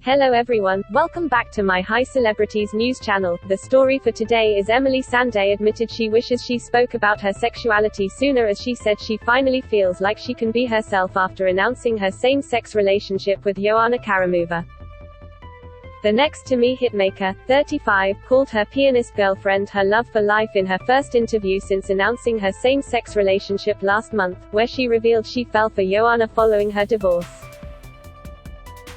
Hello everyone, welcome back to my High Celebrities news channel. The story for today is Emeli Sande admitted she wishes she spoke about her sexuality sooner, as she said she finally feels like she can be herself after announcing her same-sex relationship with Yoana Karemova. The Next to Me hitmaker, 35, called her pianist girlfriend her love for life in her first interview since announcing her same-sex relationship last month, where she revealed she fell for Yoana following her divorce.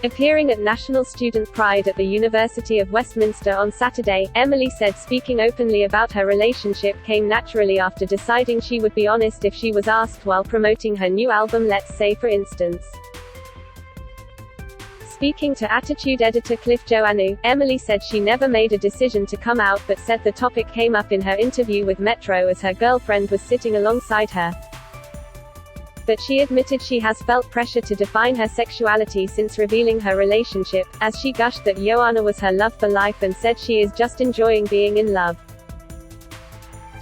Appearing at National Student Pride at the University of Westminster on Saturday, Emeli said speaking openly about her relationship came naturally after deciding she would be honest if she was asked while promoting her new album, let's say for instance. Speaking to Attitude editor Cliff Joannou, Emeli said she never made a decision to come out, but said the topic came up in her interview with Metro as her girlfriend was sitting alongside her. But she admitted she has felt pressure to define her sexuality since revealing her relationship, as she gushed that Yoana was her love for life and said she is just enjoying being in love.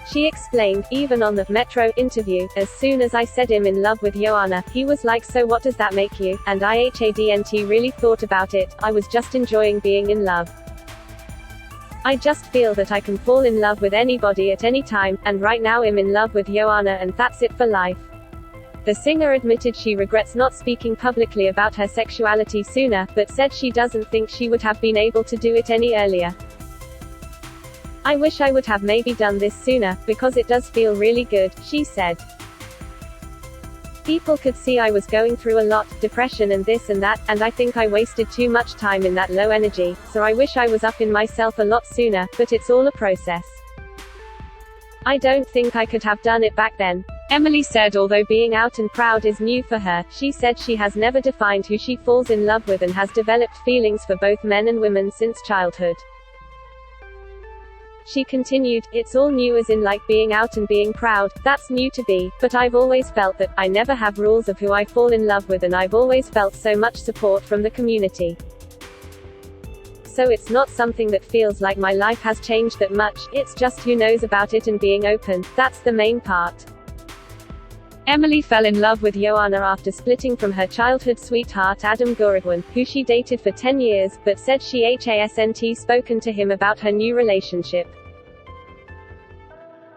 She explained, even on the Metro interview, as soon as I said I'm in love with Yoana, he was like, so what does that make you? And I hadn't really thought about it, I was just enjoying being in love. I just feel that I can fall in love with anybody at any time, and right now I'm in love with Yoana and that's it for life. The singer admitted she regrets not speaking publicly about her sexuality sooner, but said she doesn't think she would have been able to do it any earlier. I wish I would have maybe done this sooner, because it does feel really good, she said. People could see I was going through a lot, depression and this and that, and I think I wasted too much time in that low energy, so I wish I was up in myself a lot sooner, but it's all a process. I don't think I could have done it back then. Emeli said although being out and proud is new for her, she said she has never defined who she falls in love with and has developed feelings for both men and women since childhood. She continued, it's all new as in like being out and being proud, that's new to be, but I've always felt that, I never have rules of who I fall in love with and I've always felt so much support from the community. So it's not something that feels like my life has changed that much, it's just who knows about it and being open, that's the main part. Emeli fell in love with Yoana after splitting from her childhood sweetheart Adam Gurugwan, who she dated for 10 years, but said she hasn't spoken to him about her new relationship.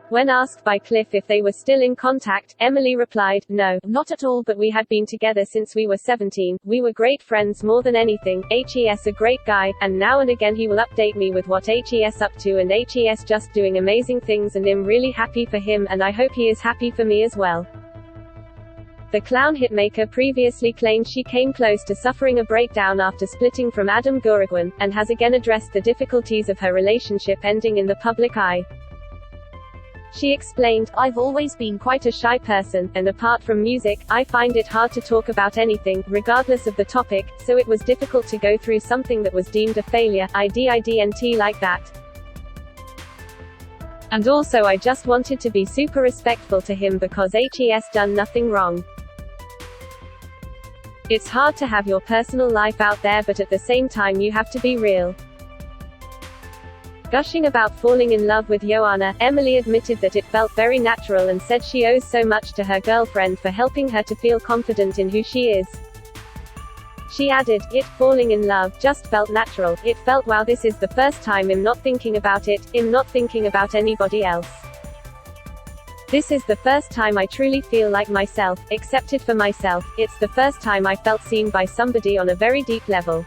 When asked by Cliff if they were still in contact, Emeli replied, no, not at all, but we had been together since we were 17, we were great friends more than anything, he's a great guy, and now and again he will update me with what he's up to and he's just doing amazing things and I'm really happy for him and I hope he is happy for me as well. The clown hitmaker previously claimed she came close to suffering a breakdown after splitting from Adam Gurugwan, and has again addressed the difficulties of her relationship ending in the public eye. She explained, I've always been quite a shy person, and apart from music, I find it hard to talk about anything, regardless of the topic, so it was difficult to go through something that was deemed a failure, I didn't like that. And also I just wanted to be super respectful to him because he's done nothing wrong. It's hard to have your personal life out there, but at the same time you have to be real. Gushing about falling in love with Yoana, Emeli admitted that it felt very natural and said she owes so much to her girlfriend for helping her to feel confident in who she is. She added, falling in love just felt natural, it felt wow, this is the first time I'm not thinking about it, I'm not thinking about anybody else. This is the first time I truly feel like myself, accepted for myself, it's the first time I felt seen by somebody on a very deep level.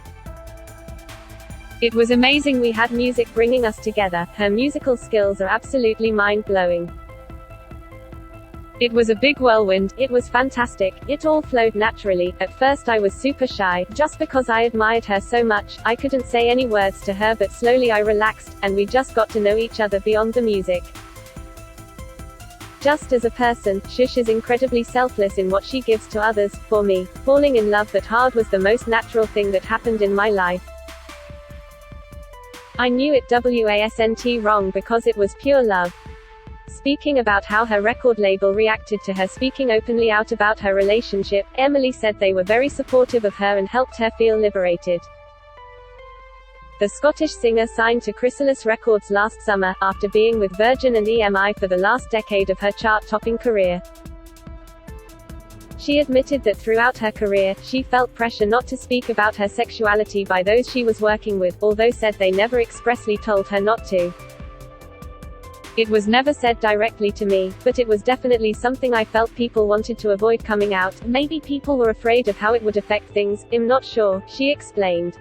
It was amazing, we had music bringing us together, her musical skills are absolutely mind-blowing. It was a big whirlwind, it was fantastic, it all flowed naturally. At first I was super shy, just because I admired her so much, I couldn't say any words to her, but slowly I relaxed, and we just got to know each other beyond the music. Just as a person, Shush is incredibly selfless in what she gives to others. For me, falling in love that hard was the most natural thing that happened in my life. I knew it wasn't wrong because it was pure love. Speaking about how her record label reacted to her speaking openly out about her relationship, Emeli said they were very supportive of her and helped her feel liberated. The Scottish singer signed to Chrysalis Records last summer, after being with Virgin and EMI for the last decade of her chart-topping career. She admitted that throughout her career, she felt pressure not to speak about her sexuality by those she was working with, although said they never expressly told her not to. It was never said directly to me, but it was definitely something I felt people wanted to avoid coming out. Maybe people were afraid of how it would affect things, I'm not sure, she explained.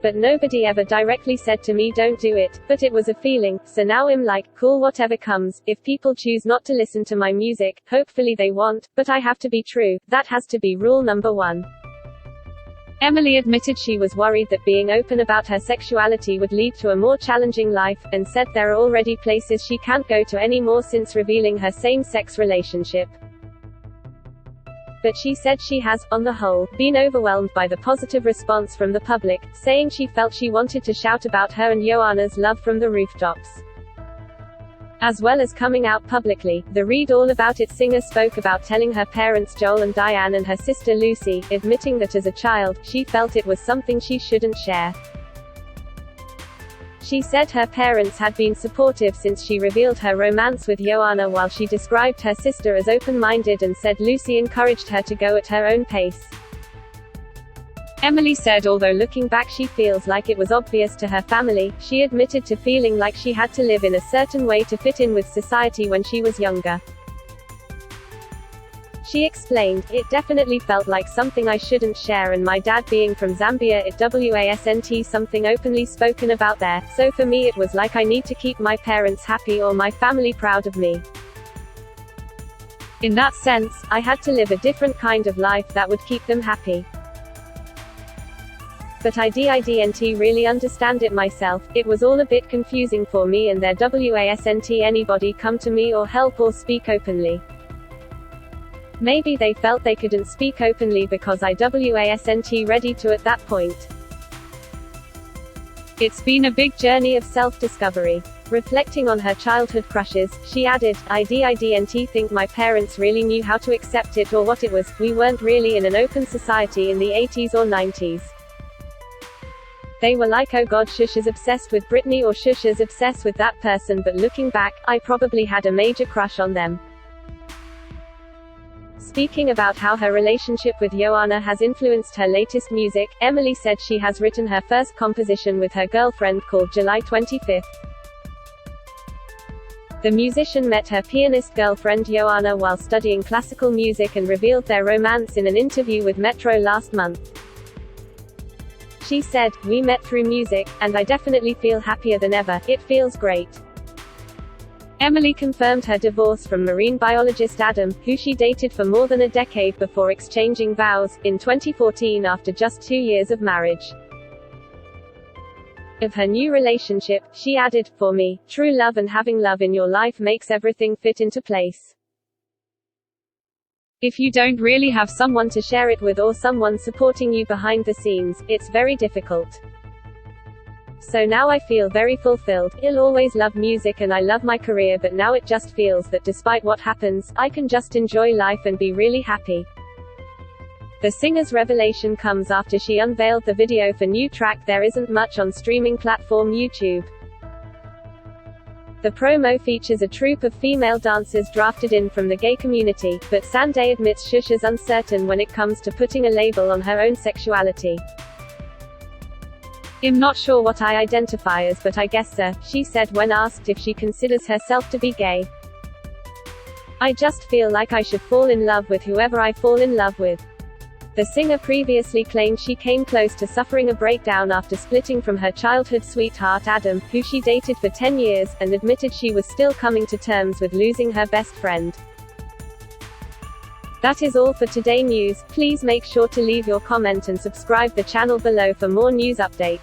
But nobody ever directly said to me don't do it, but it was a feeling, so now I'm like, cool, whatever comes. If people choose not to listen to my music, hopefully they won't, but I have to be true, that has to be rule number one. Emeli admitted she was worried that being open about her sexuality would lead to a more challenging life, and said there are already places she can't go to anymore since revealing her same-sex relationship. But she said she has, on the whole, been overwhelmed by the positive response from the public, saying she felt she wanted to shout about her and Yoana's love from the rooftops. As well as coming out publicly, the Read All About It singer spoke about telling her parents Joel and Diane and her sister Lucy, admitting that as a child, she felt it was something she shouldn't share. She said her parents had been supportive since she revealed her romance with Yoana, while she described her sister as open-minded and said Lucy encouraged her to go at her own pace. Emeli said although looking back she feels like it was obvious to her family, she admitted to feeling like she had to live in a certain way to fit in with society when she was younger. She explained, it definitely felt like something I shouldn't share, and my dad being from Zambia, it wasn't something openly spoken about there, so for me it was like I need to keep my parents happy or my family proud of me. In that sense, I had to live a different kind of life that would keep them happy. But I didn't really understand it myself, it was all a bit confusing for me, and there wasn't anybody come to me or help or speak openly. Maybe they felt they couldn't speak openly because I wasn't ready to at that point. It's been a big journey of self-discovery. Reflecting on her childhood crushes, she added, I didn't think my parents really knew how to accept it or what it was. We weren't really in an open society in the 80s or 90s. They were like, oh god, shush is obsessed with Britney or shush is obsessed with that person, but looking back, I probably had a major crush on them. Speaking about how her relationship with Yoana has influenced her latest music, Emeli said she has written her first composition with her girlfriend called July 25th. The musician met her pianist girlfriend Yoana while studying classical music and revealed their romance in an interview with Metro last month. She said, we met through music, and I definitely feel happier than ever, it feels great. Emeli confirmed her divorce from marine biologist Adam, who she dated for more than a decade before exchanging vows, in 2014 after just 2 years of marriage. Of her new relationship, she added, for me, true love and having love in your life makes everything fit into place. If you don't really have someone to share it with or someone supporting you behind the scenes, it's very difficult. So now I feel very fulfilled. I'll always love music and I love my career, but now it just feels that despite what happens, I can just enjoy life and be really happy. The singer's revelation comes after she unveiled the video for new track There Isn't Much on streaming platform YouTube. The promo features a troupe of female dancers drafted in from the gay community, but Sande admits Shush is uncertain when it comes to putting a label on her own sexuality. I'm not sure what I identify as, but I guess so, she said when asked if she considers herself to be gay. I just feel like I should fall in love with whoever I fall in love with. The singer previously claimed she came close to suffering a breakdown after splitting from her childhood sweetheart Adam, who she dated for 10 years, and admitted she was still coming to terms with losing her best friend. That is all for today news. Please make sure to leave your comment and subscribe the channel below for more news update.